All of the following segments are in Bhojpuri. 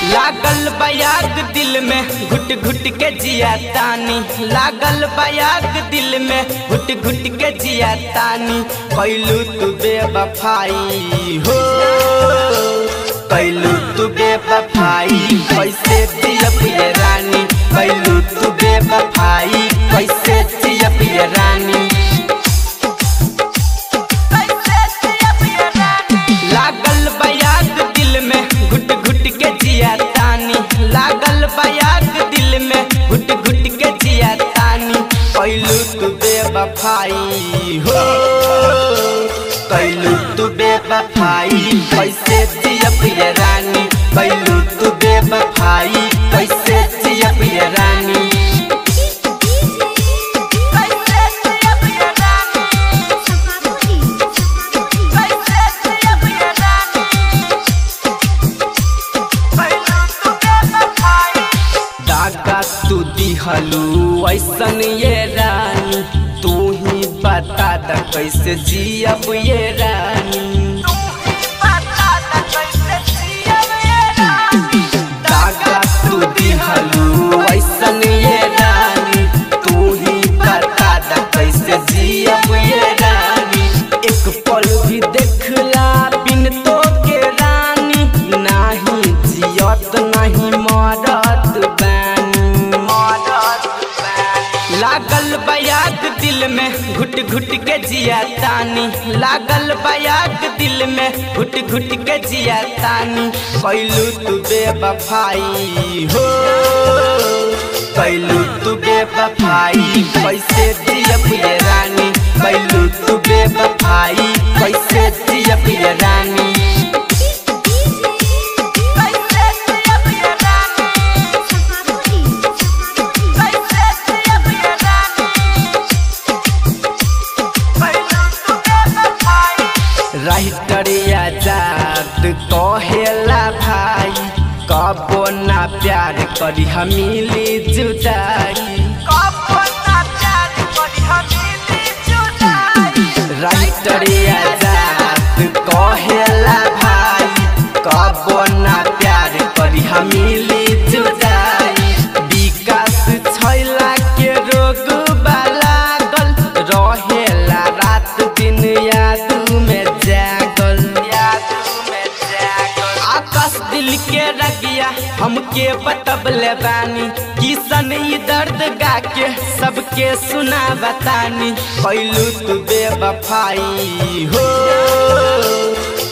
लागल बयाग दिल में घुट घुट के जिया तानी, लागल बयाग दिल में घुट घुट के जिया तानी। कैलू तू बेवफाई हो, कैलू तू बेवफाई, कैसे जियब ये रानी। कैलू तू बेवफाई, कैसे जियब ये रानी। लागल बयाग दिल में घुट घुट के जिया तानी, लागल बयाग दिल में घुट घुट के जिया तानी। कैलू तू बेवफाई हो, कैलू तू बेवफाई, कैसे जियब ये रानी। कैलू तू बेवफाई, कैसे जियब ये रानी। तू दिहलू ऐसन ये रानी, तू ही बता द कैसे जियब ये रानी। दागा तू दिहलू ऐसन ये रानी, तू ही बता द कैसे जियब ये रानी। एक पल भी देखला बिन तो के रानी, नहीं जियत नहीं मरत। लागल बयाग दिल में घुट घुट के जिया तानी, लागल बयाग दिल में घुट घुट के जिया तानी। कैलू तू बेवफाई हो, कैलू तू बेवफाई, कैसे जियब ये रानी। कैलू तू बेवफाई, कैसे जियब ये रानी। राइटर आजाद कहेला भाई, कबो ना प्यार करी मिली जुदाई। राइटर आजाद कहेला भाई, कबो ना प्यार करी मिली जुदाई। विकास छैला के रोग लागल, रहेला रात दिन याद में जागल। आकाश दिल के रगिया हमके बतबले बानी, किसन ई दर्द गा के सबके सुना बतानी। कैलू तू बेवफाई हो,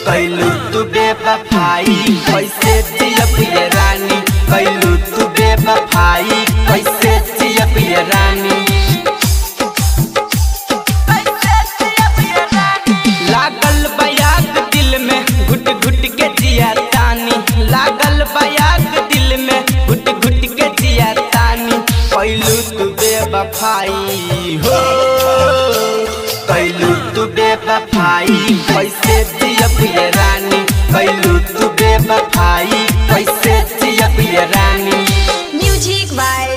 कैलू तू बेवफाई, कैसे जियब ये रानी। कैलू तू बेवफाई, कैसे जियब ये रानी। लागल बयाग दिल में घुट घुट के जिया तानी, लागल बयाग दिल में घुट घुट के जिया तानी। कैलू तू बेवफाई हो, कैलू तू बेवफाई, कैसे जियब ये रानी। कैलू तू बेवफाई, कैसे जियब ये रानी। Music by